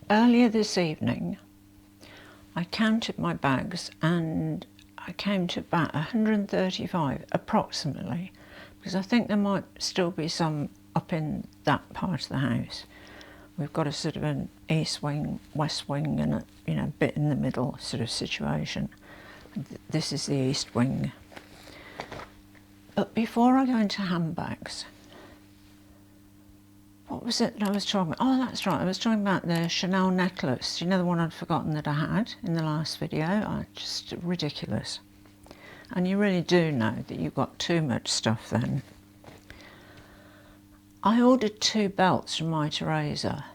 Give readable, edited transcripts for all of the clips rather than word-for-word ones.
Earlier this evening, I counted my bags and I came to about 135 approximately, because I think there might still be some up in that part of the house. We've got a sort of an east wing, west wing and a bit in the middle sort of situation. This is the east wing. But before I go into handbags, what was it that I was talking about? Oh, that's right, I was talking about the Chanel necklace. You know, the one I'd forgotten that I had in the last video? Just ridiculous. And you really do know that you've got too much stuff then. I ordered 2 belts from my Teresa,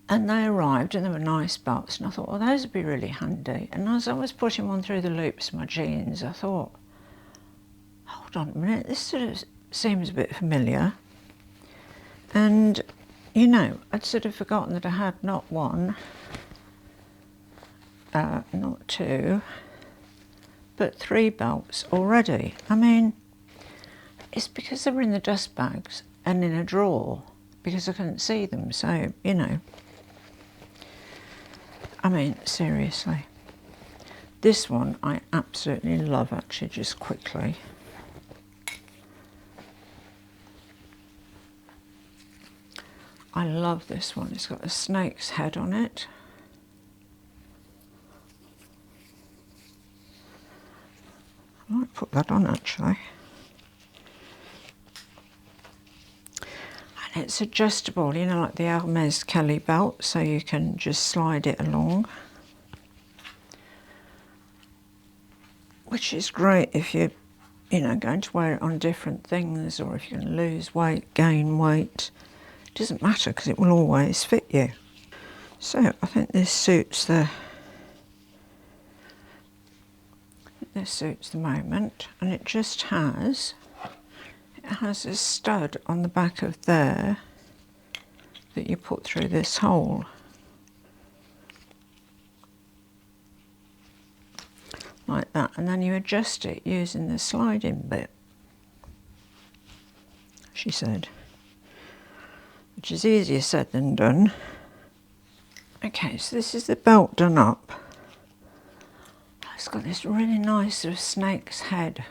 and they arrived and they were nice belts, and I thought, well, those would be really handy. And as I was putting one through the loops of my jeans, I thought, hold on a minute, this sort of seems a bit familiar. And, you know, I'd sort of forgotten that I had not 1, not 2, but 3 belts already. I mean, it's because they were in the dust bags and in a drawer, because I couldn't see them, so, you know. I mean, seriously. This one I absolutely love, actually, just quickly. I love this one. It's got a snake's head on it. I might put that on, actually. And it's adjustable, you know, like the Hermes Kelly belt, so you can just slide it along. Which is great if you're, you know, going to wear it on different things, or if you're going to lose weight, gain weight. It doesn't matter, because it will always fit you. So I think this suits the moment, and it just has a stud on the back of there that you put through this hole. Like that, and then you adjust it using the sliding bit, she said. Which is easier said than done. Okay, so this is the belt done up. It's got this really nice sort of snake's head.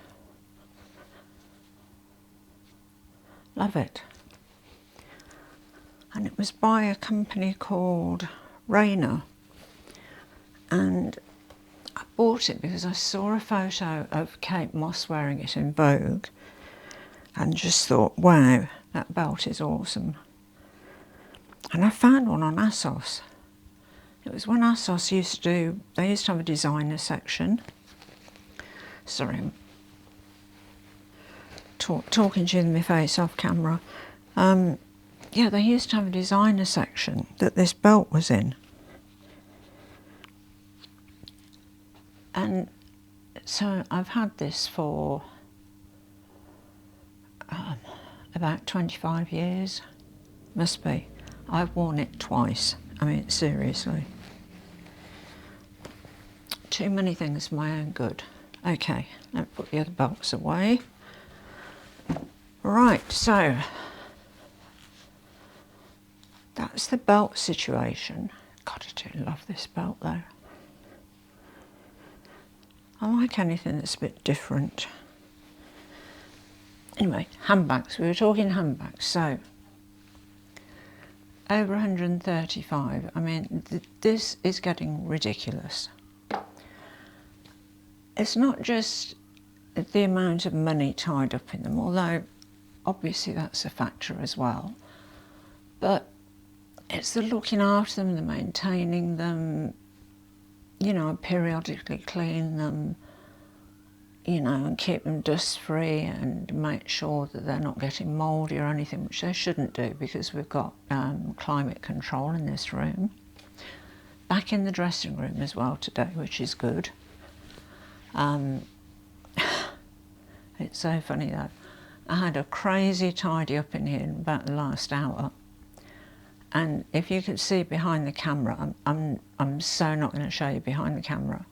Love it. And it was by a company called Rainer. And I bought it because I saw a photo of Kate Moss wearing it in Vogue and just thought, wow, that belt is awesome. And I found one on ASOS. It was when ASOS used to have a designer section. Sorry, I'm talking to you in my face off camera. Yeah, they used to have a designer section that this belt was in. And so I've had this for about 25 years, must be. I've worn it twice. I mean, seriously. Too many things for my own good. Okay, let me put the other belts away. Right, so that's the belt situation. God, I do love this belt though. I like anything that's a bit different. Anyway, handbags. We were talking handbags, so over 135. I mean, this is getting ridiculous. It's not just the amount of money tied up in them, although obviously that's a factor as well, but it's the looking after them, the maintaining them, you know, periodically clean them, you know, and keep them dust free and make sure that they're not getting mouldy or anything, which they shouldn't do because we've got climate control in this room. Back in the dressing room as well today, which is good. It's so funny though. I had a crazy tidy up in here in about the last hour. And if you could see behind the camera, I'm so not going to show you behind the camera.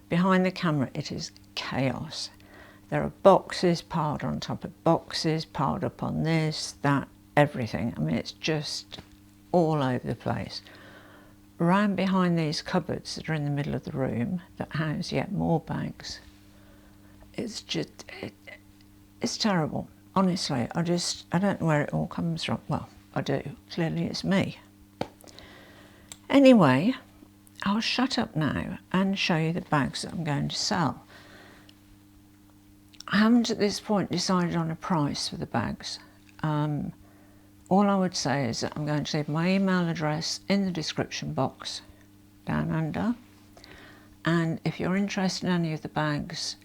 Behind the camera, it is chaos. There are boxes piled on top of boxes, piled up on this, that, everything. I mean, it's just all over the place. Around behind these cupboards that are in the middle of the room that house yet more bags. It's just, it's terrible. Honestly, I don't know where it all comes from. Well, I do. Clearly it's me. Anyway, I'll shut up now and show you the bags that I'm going to sell. I haven't at this point decided on a price for the bags. All I would say is that I'm going to leave my email address in the description box down under, and if you're interested in any of the bags,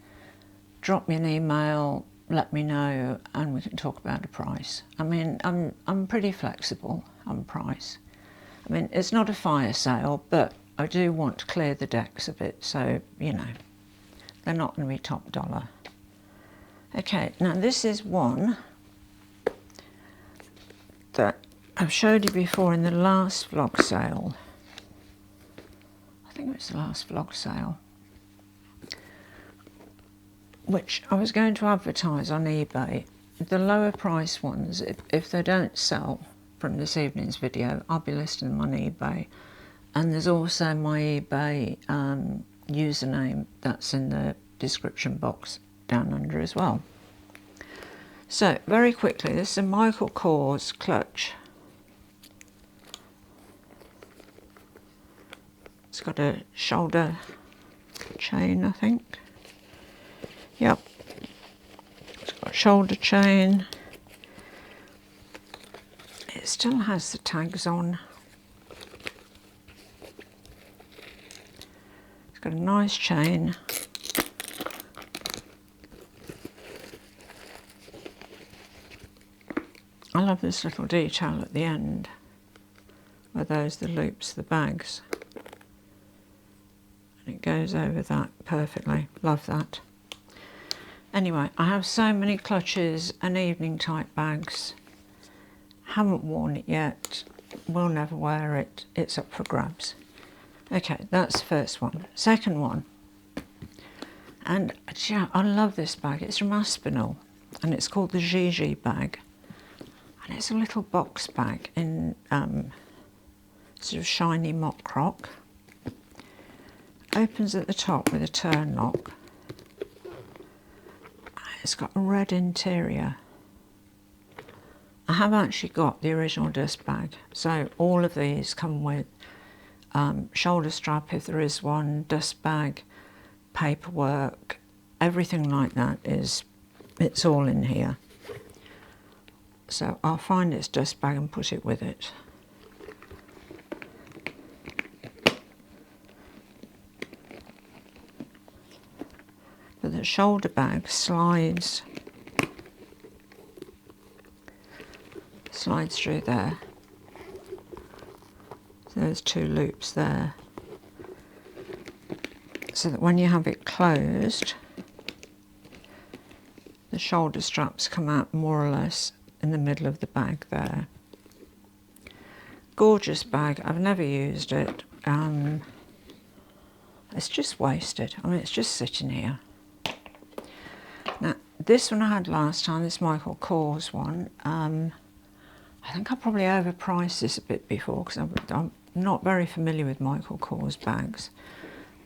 drop me an email, let me know, and we can talk about a price. I mean, I'm pretty flexible on price. I mean, it's not a fire sale, but I do want to clear the decks a bit, so, you know, they're not going to be top dollar. Okay, now this is one that I've showed you before in the last vlog sale. I think it was the last vlog sale, which I was going to advertise on eBay. The lower price ones, if they don't sell from this evening's video, I'll be listing them on eBay. And there's also my eBay username that's in the description box down under as well. So, very quickly, this is a Michael Kors clutch. It's got a shoulder chain, I think. Yep. It's got a shoulder chain. It still has the tags on. It's got a nice chain. I love this little detail at the end, where those are the loops, the bags. And it goes over that perfectly. Love that. Anyway, I have so many clutches and evening type bags. Haven't worn it yet. Will never wear it. It's up for grabs. Okay, that's the first one. Second one. And yeah, I love this bag. It's from Aspinal, and it's called the Gigi bag. And it's a little box bag in sort of shiny mock croc. Opens at the top with a turn lock. It's got a red interior. I have actually got the original dust bag, so all of these come with shoulder strap if there is one, dust bag, paperwork, everything like that it's all in here. So I'll find its dust bag and put it with it. But the shoulder bag slides through there. So there's two loops there. So that when you have it closed, the shoulder straps come out more or less in the middle of the bag there. Gorgeous bag. I've never used it. It's just wasted. I mean, it's just sitting here. Now, this one I had last time, this Michael Kors one. I think I probably overpriced this a bit before because I'm not very familiar with Michael Kors bags.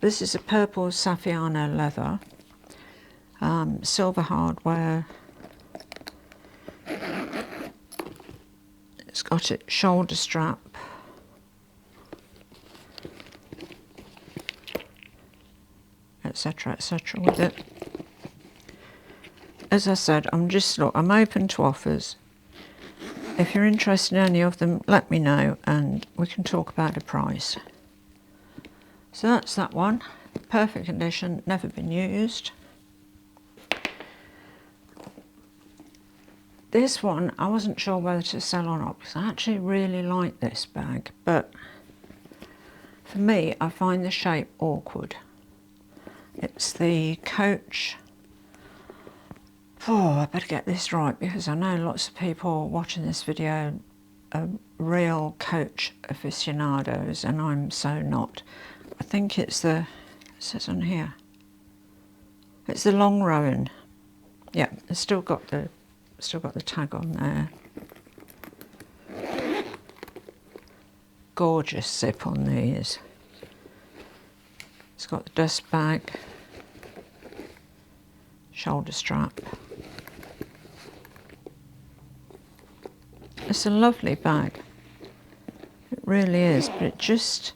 This is a purple Saffiano leather, silver hardware. It's got a shoulder strap. Etc, etc with it. As I said, I'm open to offers. If you're interested in any of them, let me know and we can talk about a price. So that's that one. Perfect condition, never been used. This one, I wasn't sure whether to sell or not because I actually really like this bag, but for me, I find the shape awkward. It's the Coach. Oh, I better get this right because I know lots of people watching this video are real Coach aficionados and I'm so not. I think it's it says on here, it's the long Rowan. Yeah, it's still got the tag on there. gorgeous zip on these. It's got the dust bag, shoulder strap. It's a lovely bag. It really is, but it just,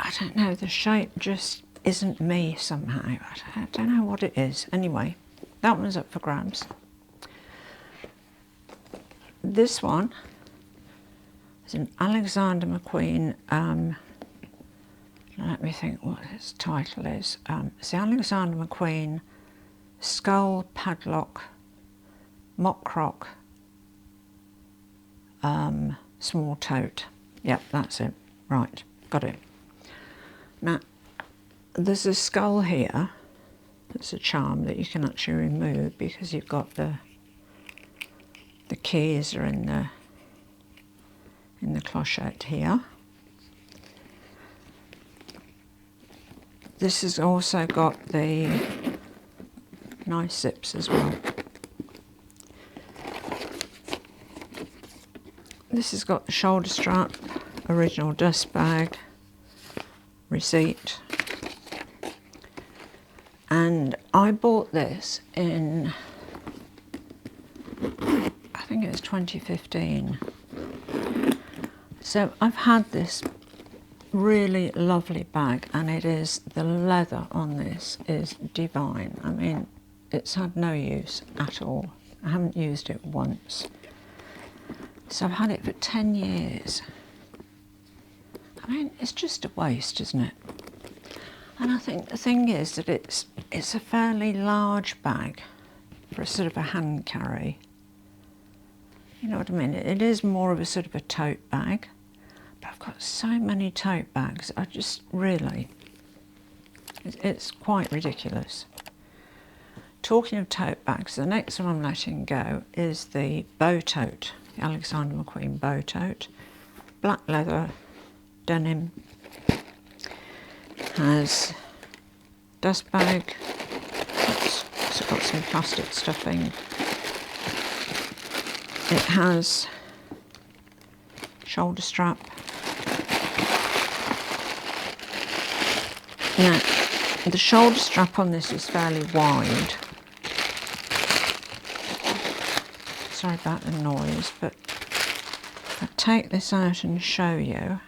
I don't know, the shape just isn't me somehow. I don't know what it is. Anyway, that one's up for grabs. This one is an Alexander McQueen, let me think what its title is. It's the Alexander McQueen Skull Padlock Mock Croc Small Tote. Yep, that's it. Right, got it. Now, there's a skull here. It's a charm that you can actually remove because you've got the keys are in the clochette here. This has also got the nice zips as well. This has got the shoulder strap, original dust bag, receipt. And I bought this in, I think it was 2015. So I've had this really lovely bag, and it is, the leather on this is divine. I mean, it's had no use at all. I haven't used it once. So I've had it for 10 years. I mean, it's just a waste, isn't it? And I think the thing is that it's a fairly large bag for a sort of a hand carry. You know what I mean? It is more of a sort of a tote bag. But I've got so many tote bags, I just really, it's quite ridiculous. Talking of tote bags, the next one I'm letting go is the bow tote, the Alexander McQueen bow tote. Black leather, denim, has dust bag, it's got some plastic stuffing. It has shoulder strap. Now, the shoulder strap on this is fairly wide. Sorry about the noise, but I'll take this out and show you.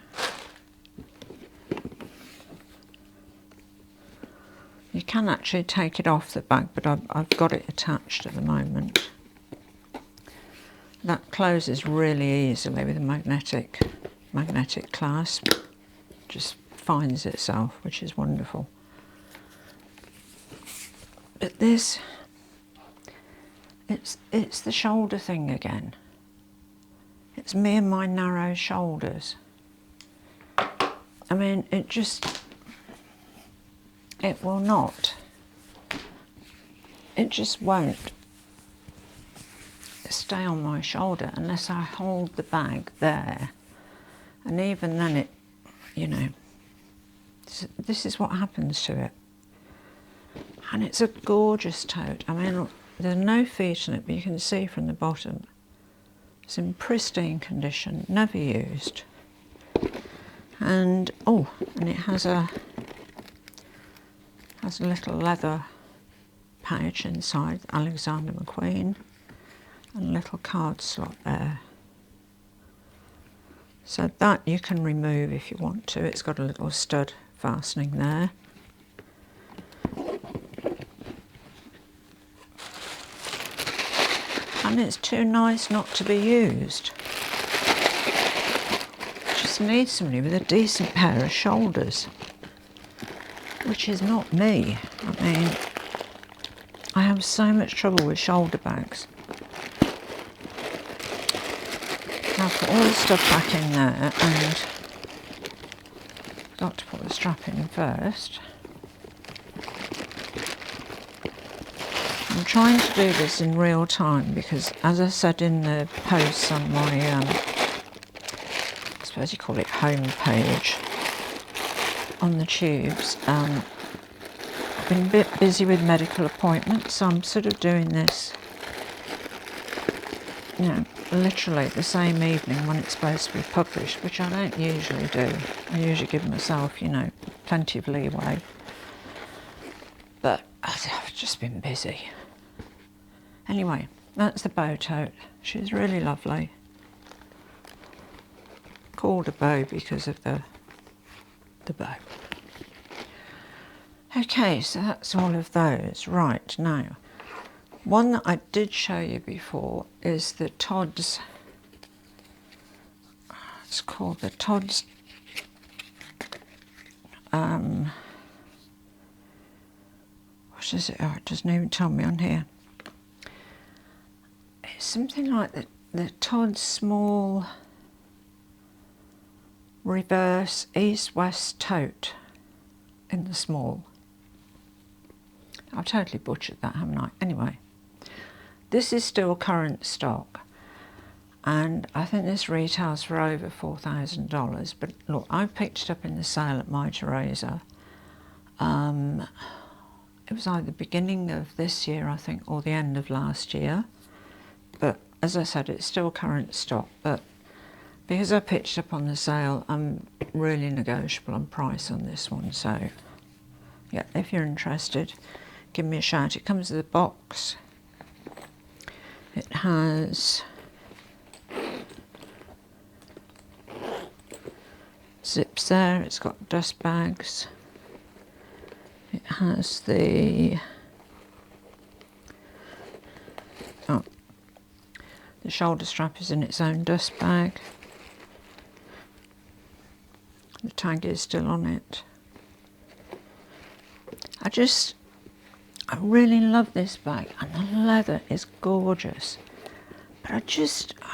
You can actually take it off the bag, but I've got it attached at the moment. That closes really easily with a magnetic clasp. Just finds itself, which is wonderful. But this, it's the shoulder thing again. It's me and my narrow shoulders. I mean, it will not. It just won't stay on my shoulder unless I hold the bag there. And even then it, you know, this is what happens to it. And it's a gorgeous tote. I mean, there's no feet in it, but you can see from the bottom. It's in pristine condition, never used. And, oh, and it has a little leather pouch inside, Alexander McQueen, and a little card slot there. So that you can remove if you want to. It's got a little stud fastening there. And it's too nice not to be used. Just need somebody with a decent pair of shoulders, which is not me. I mean, I have so much trouble with shoulder bags. I'll put all the stuff back in there, and got to put the strap in first. I'm trying to do this in real time because, as I said in the posts on my, I suppose you call it home page, on the tubes, I've been a bit busy with medical appointments, so I'm sort of doing this, you know, literally the same evening when it's supposed to be published, which I don't usually do. I usually give myself, you know, plenty of leeway. But I've just been busy. Anyway, that's the bow tote. She's really lovely. Called a bow because of the bow. Okay, so that's all of those. Right, now, one that I did show you before is the Todd's, it's called the Todd's, what is it? Oh, it doesn't even tell me on here. It's something like the Todd's small reverse east-west tote in the small. I've totally butchered that, haven't I? Anyway, this is still current stock, and I think this retails for over $4,000. But look, I picked it up in the sale at My Teresa. It was either the beginning of this year, I think, or the end of last year. But as I said, it's still current stock. But because I picked it up on the sale, I'm really negotiable on price on this one. So, yeah, if you're interested, give me a shout. It comes with a box. It has zips there. It's got dust bags. It has the shoulder strap is in its own dust bag. The tag is still on it. I really love this bag, and the leather is gorgeous. But I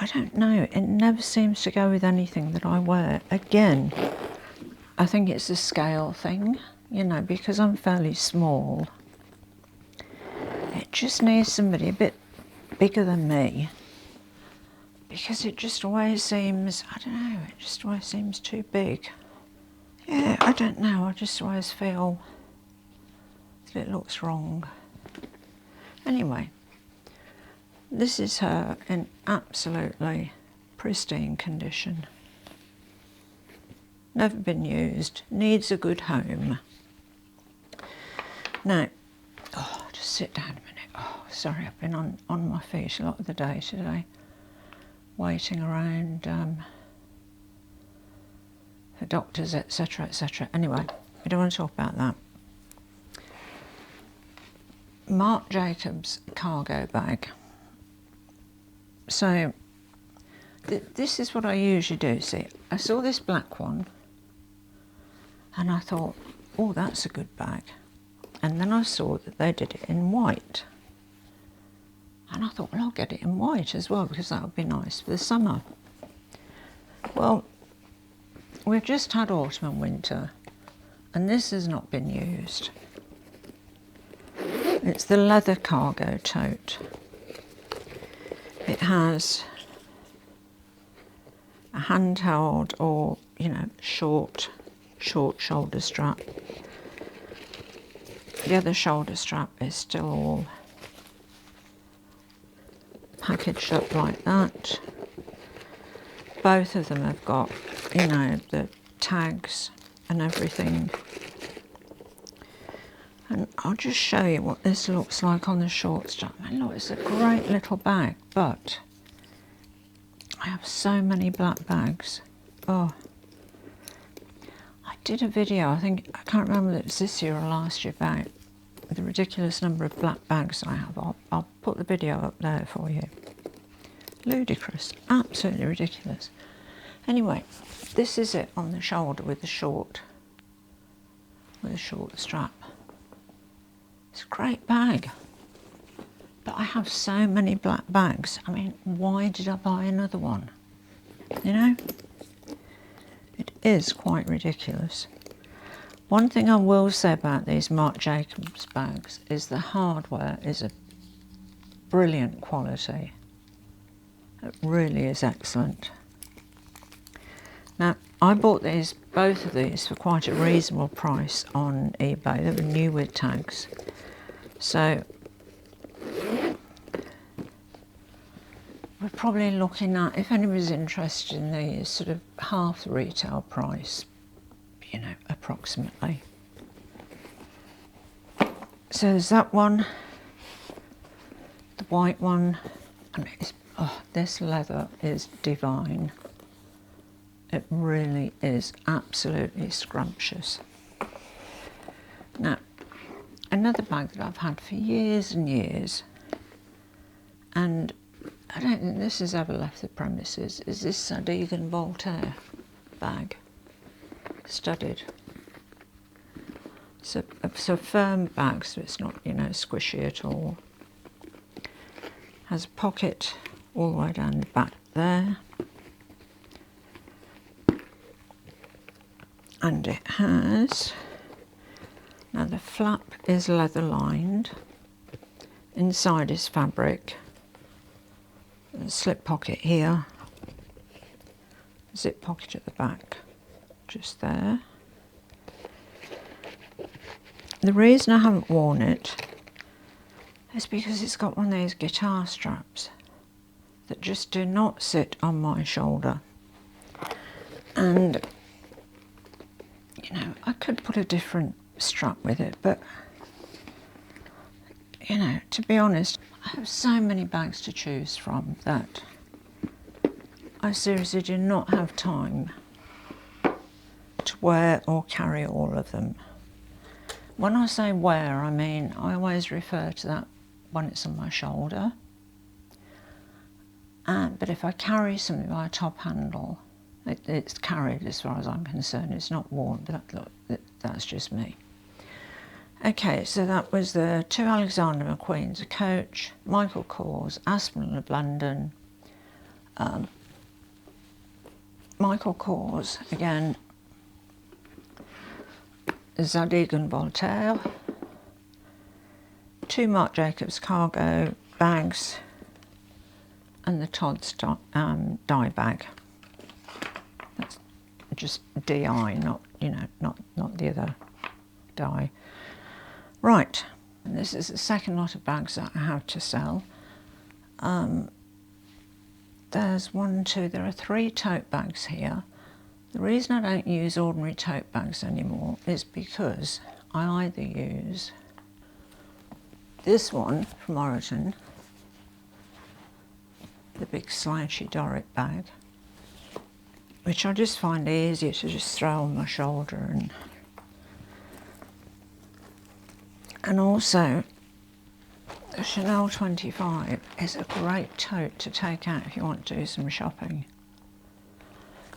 don't know, it never seems to go with anything that I wear. Again, I think it's a scale thing, you know, because I'm fairly small. It just needs somebody a bit bigger than me, because it just always seems, I don't know, it just always seems too big. Yeah, I don't know, I just always feel that it looks wrong. Anyway, this is her in absolutely pristine condition. Never been used, needs a good home. Now, just sit down a minute. Oh, sorry, I've been on my feet a lot of the day today, waiting around for doctors, etc, etc. Anyway, I don't want to talk about that. Marc Jacobs cargo bag. So, this is what I usually do. See, I saw this black one, and I thought, oh, that's a good bag. And then I saw that they did it in white. And I thought, well, I'll get it in white as well, because that would be nice for the summer. Well, we've just had autumn and winter, and this has not been used. It's the leather cargo tote. It has a handheld or, you know, short shoulder strap. The other shoulder strap is still all packaged up like that. Both of them have got, you know, the tags and everything. And I'll just show you what this looks like on the short strap. I mean, look, it's a great little bag, but I have so many black bags. Oh, I did a video, I can't remember if it was this year or last year, about the ridiculous number of black bags I have. I'll put the video up there for you. Ludicrous, absolutely ridiculous. Anyway, this is it on the shoulder with the short strap. It's a great bag, but I have so many black bags. I mean, why did I buy another one? You know, it is quite ridiculous. One thing I will say about these Marc Jacobs bags is the hardware is a brilliant quality. It really is excellent. Now, I bought both of these for quite a reasonable price on eBay. They were new with tags. So, we're probably looking at, if anybody's interested in these, sort of half the retail price, you know, approximately. So there's that one, the white one, and this leather is divine. It really is absolutely scrumptious. Now, another bag that I've had for years and years, and I don't think this has ever left the premises, is this Zadig and Voltaire bag, studded. So it's a firm bag, so it's not, you know, squishy at all. Has a pocket all the way down the back there. And it has, now the flap is leather lined, inside is fabric, a slip pocket here, zip pocket at the back, just there. The reason I haven't worn it is because it's got one of these guitar straps that just do not sit on my shoulder. And, you know, I could put a different strap with it, but, you know, to be honest, I have so many bags to choose from that I seriously do not have time to wear or carry all of them. When I say wear, I mean, I always refer to that when it's on my shoulder. But if I carry something by a top handle, it's carried as far as I'm concerned. It's not worn, but that's just me. Okay, so that was the two Alexander McQueens, a Coach, Michael Kors, Aspinal of London. Michael Kors, again, Zadig and Voltaire, two Marc Jacobs cargo bags, and the Tote's dye bag. That's just DI, not, you know, not the other dye. Right, and this is the second lot of bags that I have to sell. There's one, two, there are three tote bags here. The reason I don't use ordinary tote bags anymore is because I either use this one from Origin, the big slouchy Doric bag, which I just find easier to just throw on my shoulder, and also the Chanel 25 is a great tote to take out if you want to do some shopping.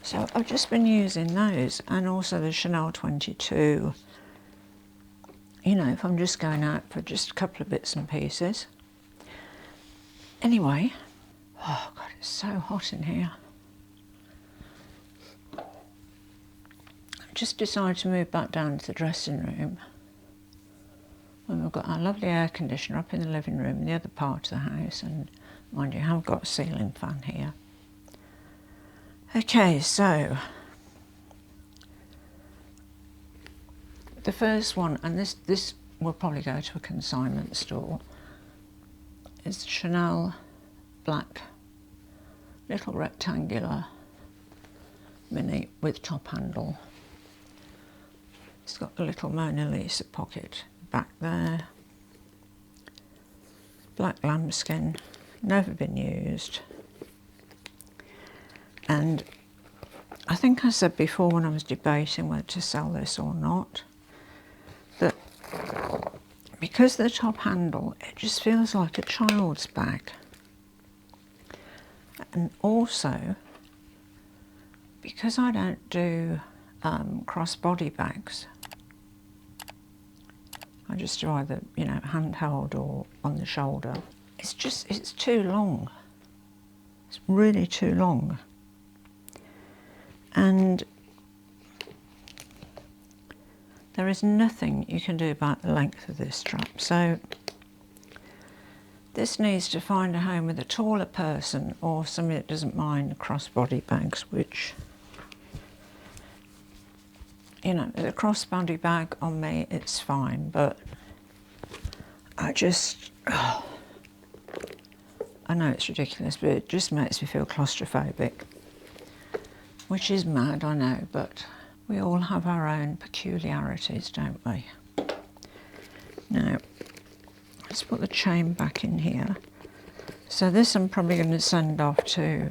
So I've just been using those, and also the Chanel 22, you know, if I'm just going out for just a couple of bits and pieces. Anyway, oh God, it's so hot in here. I just decided to move back down to the dressing room. And we've got our lovely air conditioner up in the living room in the other part of the house, and mind you, I have got a ceiling fan here. Okay, so the first one, and this will probably go to a consignment store, is the Chanel black little rectangular mini with top handle. It's got a little Mona Lisa pocket back there. Black lambskin, never been used. And I think I said before when I was debating whether to sell this or not, that because the top handle, it just feels like a child's bag. And also, because I don't do crossbody bags, I just do either, you know, handheld or on the shoulder. It's too long. It's really too long. And there is nothing you can do about the length of this strap. So this needs to find a home with a taller person or somebody that doesn't mind crossbody bags, which, you know, with a crossbody bag on me, it's fine, but I just, I know it's ridiculous, but it just makes me feel claustrophobic. Which is mad, I know, but we all have our own peculiarities, don't we? Now, let's put the chain back in here. So this I'm probably going to send off to,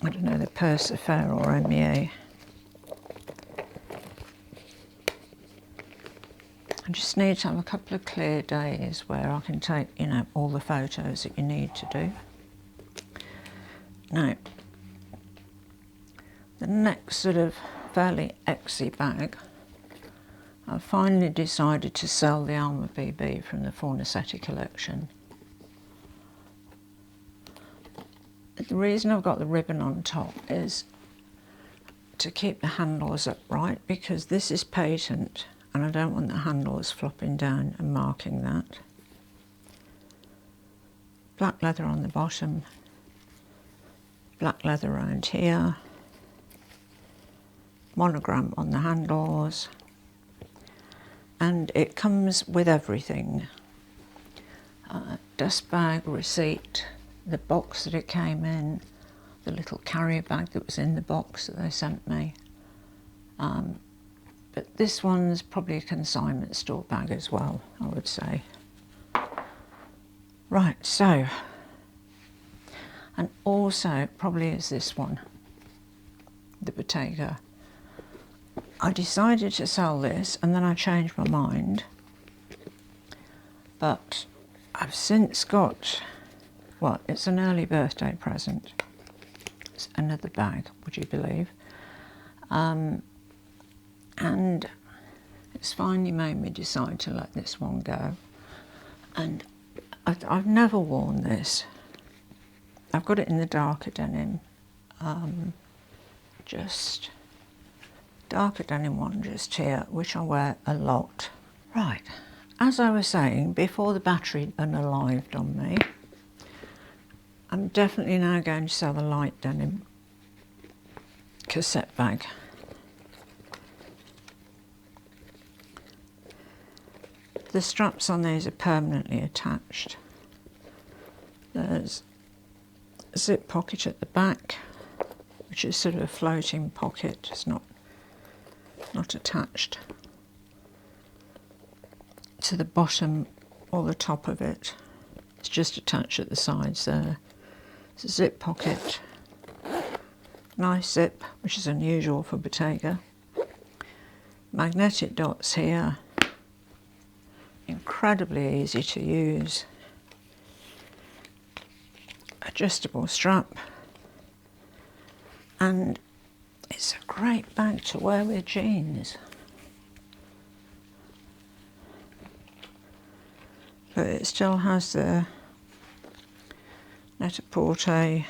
I don't know, the Persephone or MEA. I just need to have a couple of clear days where I can take, you know, all the photos that you need to do. Now, the next sort of fairly exy bag, I finally decided to sell the Alma BB from the Fornasetti collection. The reason I've got the ribbon on top is to keep the handles upright, because this is patent and I don't want the handles flopping down and marking that. Black leather on the bottom, black leather around here, monogram on the handles, and it comes with everything. Dust bag, receipt, the box that it came in, the little carrier bag that was in the box that they sent me. But this one's probably a consignment store bag as well, I would say. Right, so, and also probably is this one, the Bottega. I decided to sell this and then I changed my mind, but I've since got, well, it's an early birthday present. It's another bag, would you believe? And it's finally made me decide to let this one go. And I've never worn this. I've got it in the darker denim, just darker denim one just here, which I wear a lot. Right, as I was saying, before the battery unalived on me, I'm definitely now going to sell the light denim cassette bag. The straps on these are permanently attached. There's a zip pocket at the back, which is sort of a floating pocket. It's not attached to the bottom or the top of it. It's just attached at the sides there. It's a zip pocket, nice zip, which is unusual for Bottega. Magnetic dots here, incredibly easy to use. Adjustable strap, and it's a great bag to wear with jeans. But it still has the net-a-porter,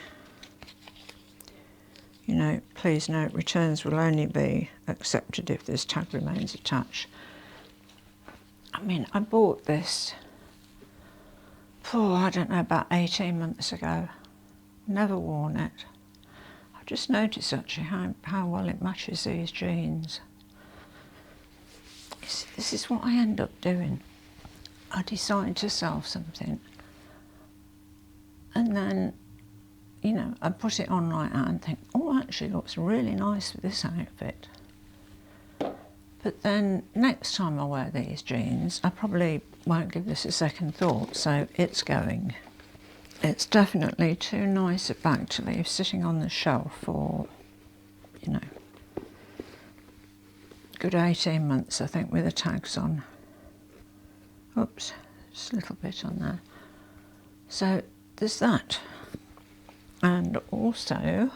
you know, please note returns will only be accepted if this tag remains attached. I mean, I bought this, I don't know, about 18 months ago. Never worn it. I just noticed actually how well it matches these jeans. This is what I end up doing. I decide to sell something and then, you know, I put it on like that and think, oh, actually it looks really nice with this outfit. But then next time I wear these jeans, I probably won't give this a second thought, so it's going. It's definitely too nice a bag to leave sitting on the shelf for, you know, good 18 months, I think, with the tags on. Oops, just a little bit on there. So there's that. And also,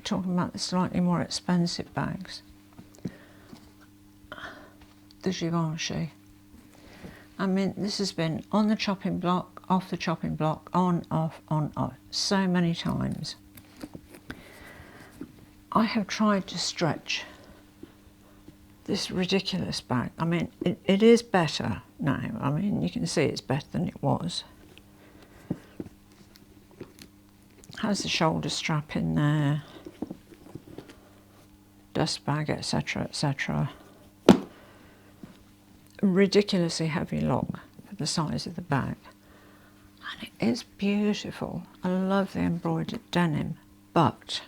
talking about the slightly more expensive bags, the Givenchy. I mean, this has been on the chopping block, off the chopping block, on, off, so many times. I have tried to stretch this ridiculous bag. I mean, it is better now. I mean, you can see it's better than it was. Has the shoulder strap in there, dust bag, etc., etc. Ridiculously heavy lock for the size of the bag. And it is beautiful. I love the embroidered denim, but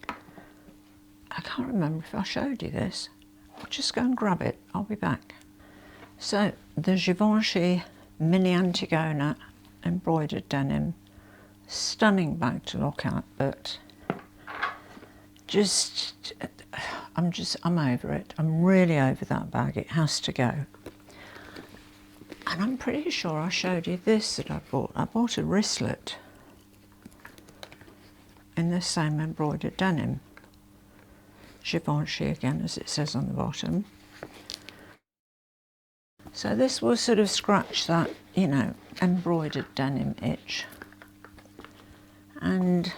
I can't remember if I showed you this. I'll just go and grab it. I'll be back. So the Givenchy mini Antigona embroidered denim, stunning bag to look at, but I'm over it. I'm really over that bag. It has to go. And I'm pretty sure I showed you this that I bought. I bought a wristlet in this same embroidered denim. Givenchy again, as it says on the bottom. So this will sort of scratch that, you know, embroidered denim itch. And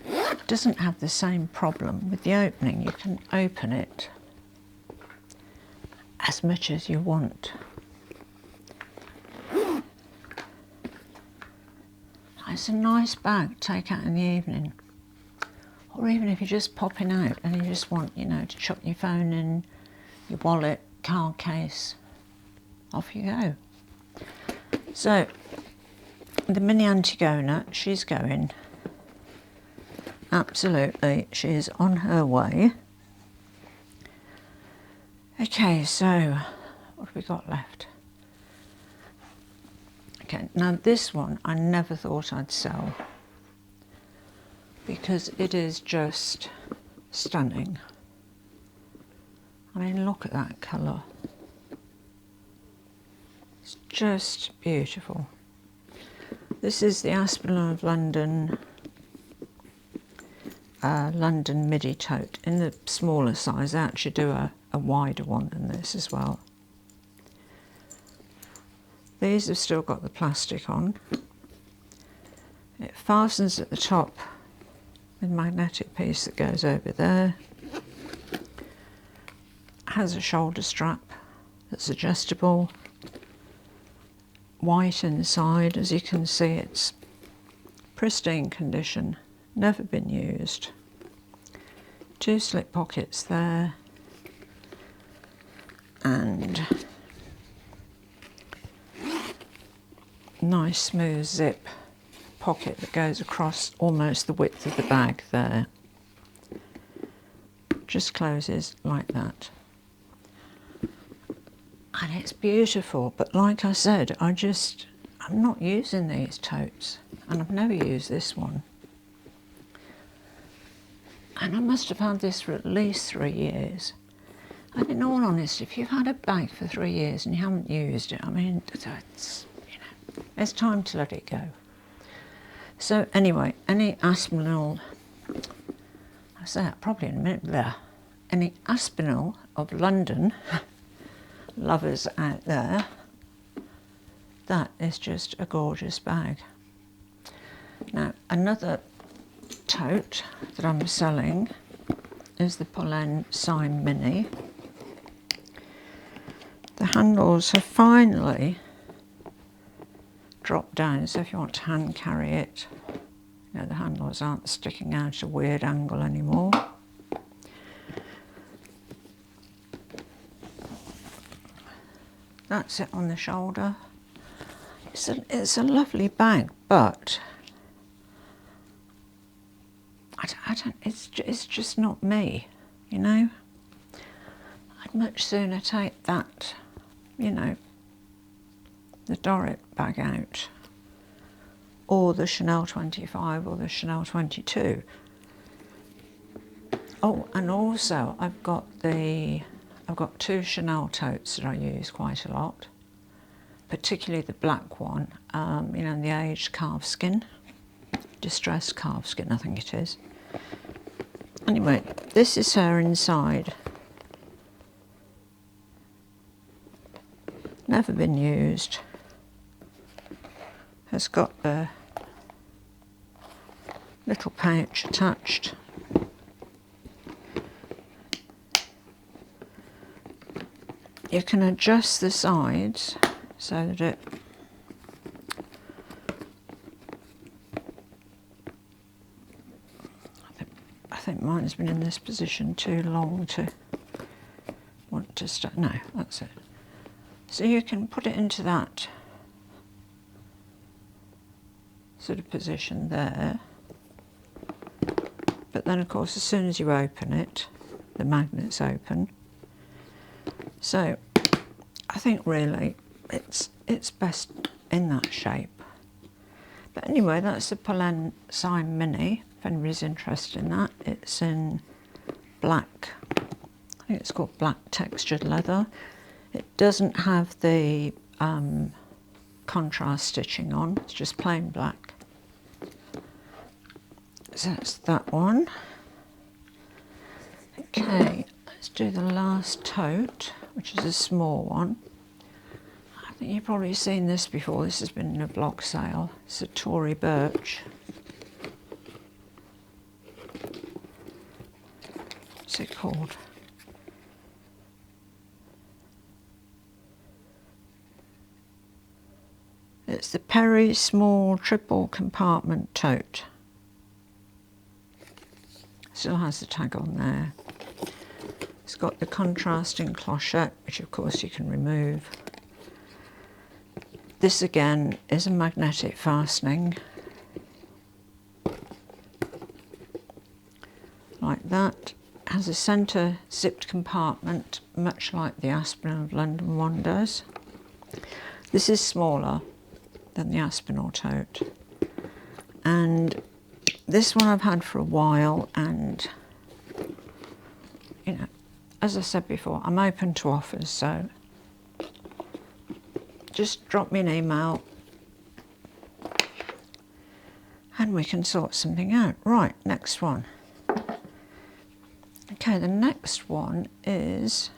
it doesn't have the same problem with the opening. You can open it as much as you want. It's a nice bag to take out in the evening. Or even if you're just popping out and you just want, you know, to chuck your phone in, your wallet, card case, off you go. So, the mini Antigona, she's going. Absolutely, she is on her way. Okay, so, what have we got left? Okay, now this one I never thought I'd sell because it is just stunning. I mean, look at that colour. It's just beautiful. This is the Aspinal of London, London midi tote. In the smaller size, I actually do a wider one than this as well. These have still got the plastic on. It fastens at the top with a magnetic piece that goes over there. Has a shoulder strap that's adjustable. White inside, as you can see, it's pristine condition, never been used. 2 slip pockets there, and nice smooth zip pocket that goes across almost the width of the bag there. Just closes like that. And it's beautiful, but like I said, I'm not using these totes, and I've never used this one. And I must have had this for at least 3 years. And in all honesty, if you've had a bag for 3 years and you haven't used it, I mean, it's time to let it go. So anyway, any Aspinal, I'll say that probably in a minute there, any Aspinal of London lovers out there, that is just a gorgeous bag. Now, another tote that I'm selling is the Pollen Sign Mini. The handles have finally dropped down, so if you want to hand carry it, you know, the handles aren't sticking out at a weird angle anymore. That's it on the shoulder. It's a lovely bag, but it's just not me, you know. I'd much sooner take that, you know, the Dorrit bag out, or the Chanel 25 or the Chanel 22. Oh, and also I've got 2 Chanel totes that I use quite a lot, particularly the black one, you know, the aged calfskin, distressed calfskin, I think it is. Anyway, this is her inside. Never been used. Has got a little pouch attached. You can adjust the sides so that I think mine has been in this position too long to want to start. No, that's it. So you can put it into that sort of positioned there. But then of course as soon as you open it, the magnet's open. So I think really it's best in that shape. But anyway, that's the Polen Sign Mini, if anybody's interested in that. It's in black, I think it's called black textured leather. It doesn't have the contrast stitching on, it's just plain black. So that's that one. Okay, let's do the last tote, which is a small one. I think you've probably seen this before, this has been in a Vlogsale. It's a Tory Burch. What's it called? It's the Perry Small Triple Compartment Tote. Still has the tag on there. It's got the contrasting clochette, which of course you can remove. This again is a magnetic fastening. Like that. It has a centre zipped compartment, much like the Aspinal of London one does. This is smaller than the Aspinal tote. And this one I've had for a while, and you know, as I said before, I'm open to offers, so just drop me an email and we can sort something out. Right, next one. Okay, the next one is,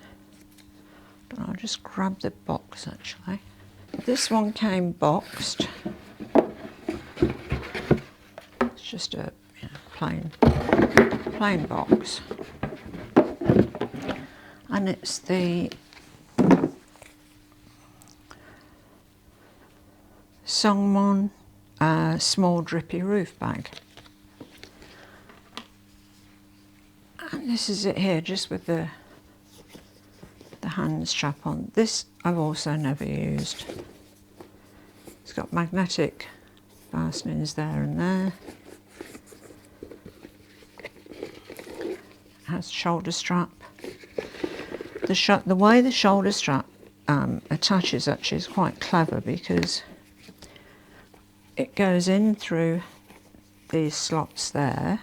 I'll just grab the box actually. This one came boxed. It's just a plain box. And it's the Songmon small drippy roof bag. And this is it here, just with the hand strap on. This I've also never used. It's got magnetic fastenings there and there. It has shoulder strap. The way the shoulder strap attaches actually is quite clever, because it goes in through these slots there.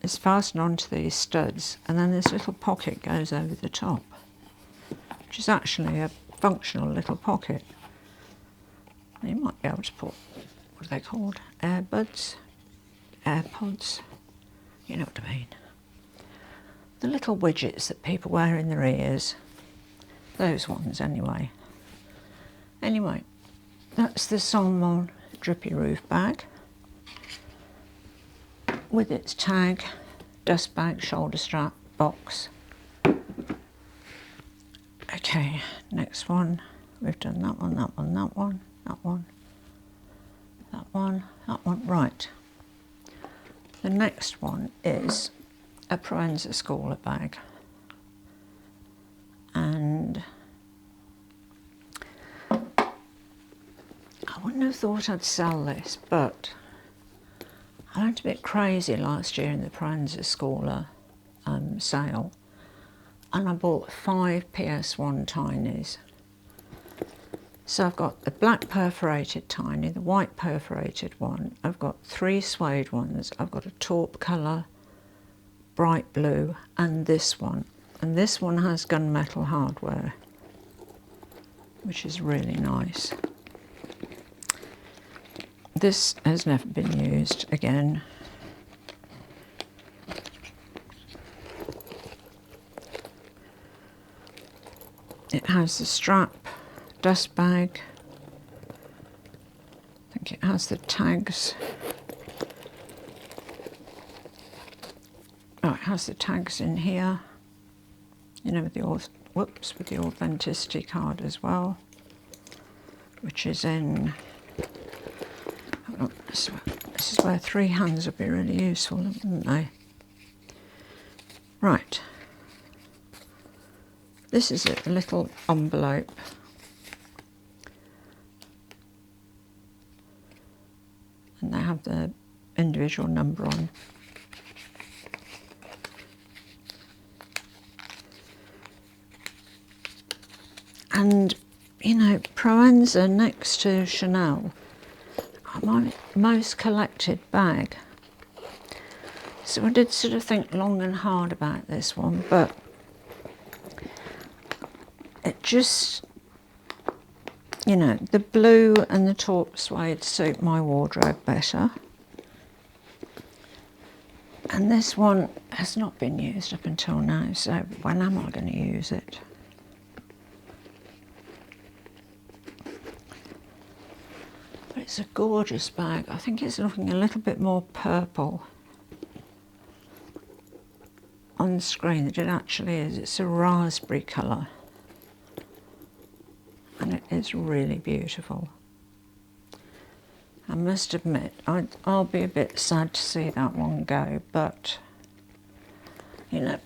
It's fastened onto these studs, and then this little pocket goes over the top, which is actually a functional little pocket. You might be able to put, what are they called? Earbuds? AirPods? You know what I mean. The little widgets that people wear in their ears. Those ones anyway. Anyway, that's the Selma drippy roof bag, with its tag, dust bag, shoulder strap, box. Okay, next one. We've done that one, that one, that one, that one, that one, that one. Right. The next one is a Proenza Scholar bag. And I wouldn't have thought I'd sell this, but I went a bit crazy last year in the Proenza Scholar sale, and I bought 5 PS1 tinies. So I've got the black perforated tiny, the white perforated one, I've got 3 suede ones, I've got a taupe colour, bright blue, and this one. And this one has gunmetal hardware, which is really nice. This has never been used again. It has the strap, dust bag. I think it has the tags. Oh, it has the tags in here. You know, with the with the authenticity card as well, which is in. Oh, this is where 3 hands would be really useful, wouldn't they? Right. This is it, a little envelope. individual number on. And, you know, Proenza next to Chanel are my most collected bag. So I did sort of think long and hard about this one, but it just, you know, the blue and the taupe suede suit my wardrobe better. And this one has not been used up until now, so when am I going to use it? But it's a gorgeous bag. I think it's looking a little bit more purple on the screen than it actually is. It's a raspberry colour. And it is really beautiful. I must admit, I'll be a bit sad to see that one go, but, you know,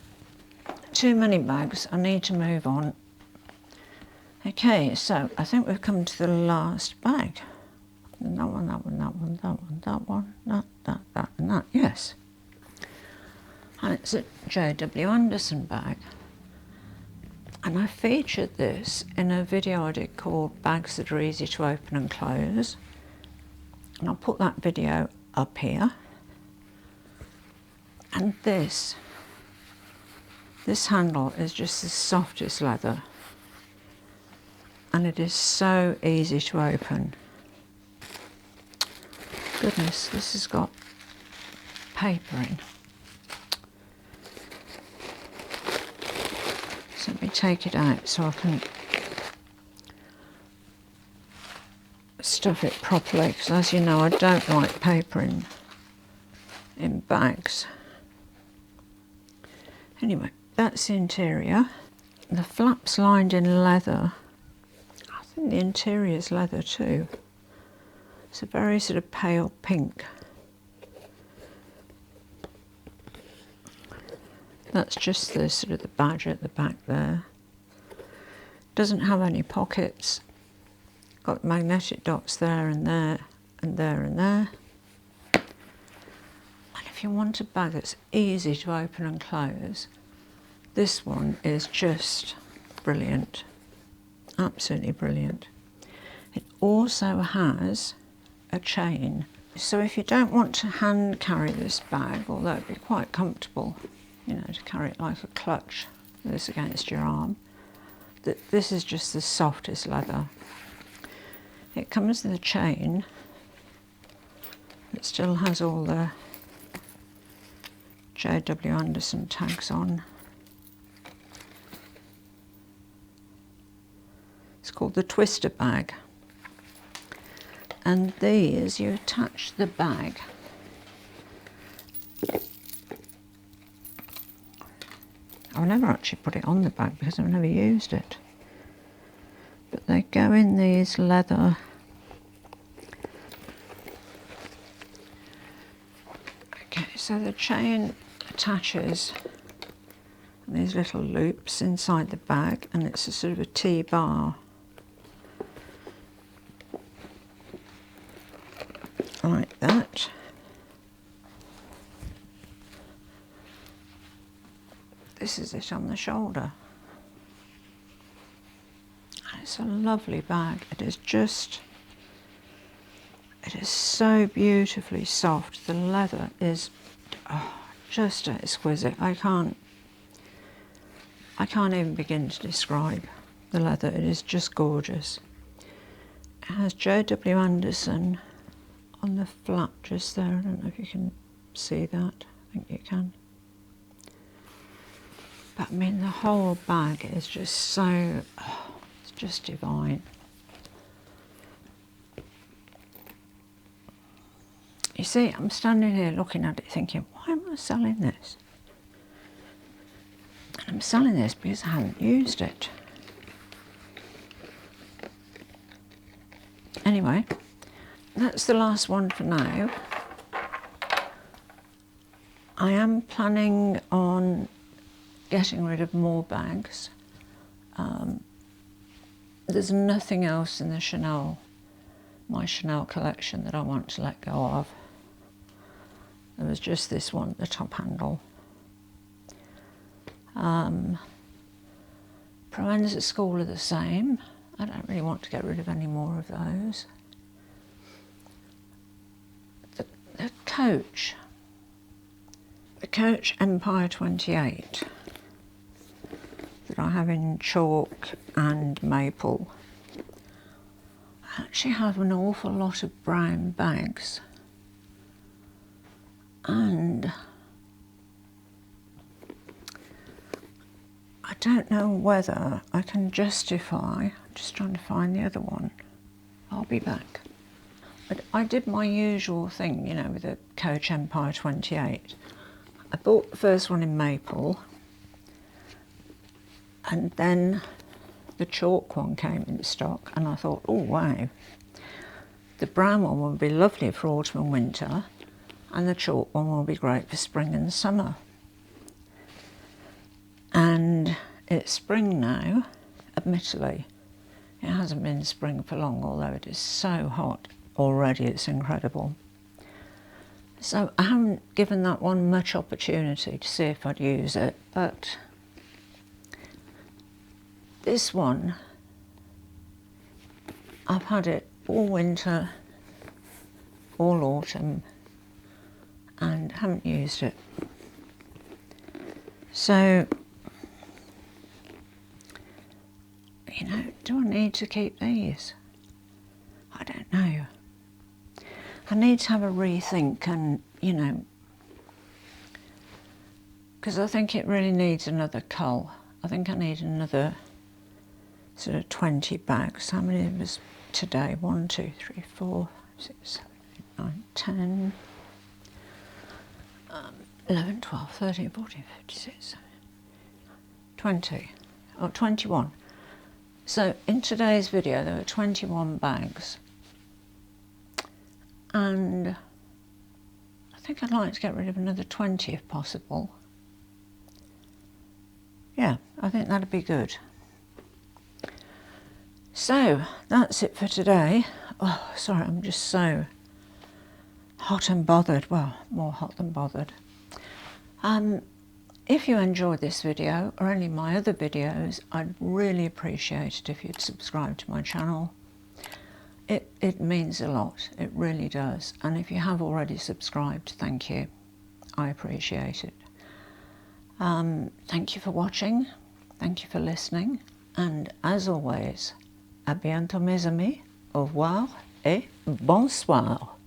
too many bags, I need to move on. Okay, so I think we've come to the last bag. And that one, that one, that one, that one, that one, that, and that, yes. And it's a J.W. Anderson bag. And I featured this in a video I did called Bags That Are Easy to Open and Close. And I'll put that video up here. And this handle is just the softest leather. And it is so easy to open. Goodness, this has got paper in. So let me take it out so I can stuff it properly, because as you know I don't like paper in bags. Anyway, that's the interior. The flap's lined in leather. I think the interior is leather too. It's a very sort of pale pink. That's just the sort of the badge at the back there. Doesn't have any pockets. Got magnetic dots there and there and there and there. And if you want a bag that's easy to open and close, this one is just brilliant. Absolutely brilliant. It also has a chain. So if you don't want to hand carry this bag, although it'd be quite comfortable, you know, to carry it like a clutch, this against your arm, this is just the softest leather. It comes with a chain that still has all the J.W. Anderson tags on. It's called the Twister bag. And these, you attach the bag I've never actually put it on the bag because I've never used it. But they go in these leather okay, so the chain attaches these little loops inside the bag, and it's a sort of a T-bar. Like that. This is it on the shoulder. And it's a lovely bag. It is so beautifully soft. The leather is just exquisite. I can't even begin to describe the leather. It is just gorgeous. It has J.W. Anderson on the flap just there. I don't know if you can see that. I think you can. But I mean, the whole bag is just so, it's just divine. You see, I'm standing here looking at it thinking, why am I selling this? And I'm selling this because I haven't used it. Anyway, that's the last one for now. I am planning on getting rid of more bags. There's nothing else in the my Chanel collection that I want to let go of. was just this one, the top handle. Provence at school are the same. I don't really want to get rid of any more of those. The Coach Empire 28 that I have in chalk and maple. I actually have an awful lot of brown bags, and I don't know whether I can justify, I'm just trying to find the other one, I'll be back. But I did my usual thing, you know, with the Coach Empire 28. I bought the first one in maple, and then the chalk one came in stock, and I thought, oh wow, the brown one will be lovely for autumn and winter, and the chalk one will be great for spring and summer. And it's spring now, admittedly. It hasn't been spring for long, although it is so hot already, it's incredible. So I haven't given that one much opportunity to see if I'd use it, but this one, I've had it all winter, all autumn, and haven't used it. So, you know, do I need to keep these? I don't know. I need to have a rethink, and, you know, because I think it really needs another cull. I think I need another sort of 20 bags. How many of us today? 1, 2, 3, 4, 6, 7, 8, 9, 10, 11, 12, 13, 14, 15, 16, 20, or 21. So in today's video there were 21 bags, and I think I'd like to get rid of another 20 if possible. Yeah, I think that'd be good. So that's it for today. Oh, sorry, I'm just so hot and bothered. Well, more hot than bothered. If you enjoyed this video or any of my other videos, I'd really appreciate it if you'd subscribe to my channel. It means a lot, it really does. And if you have already subscribed, thank you. I appreciate it. Thank you for watching, thank you for listening, and as always, à bientôt mes amis, au revoir et bonsoir.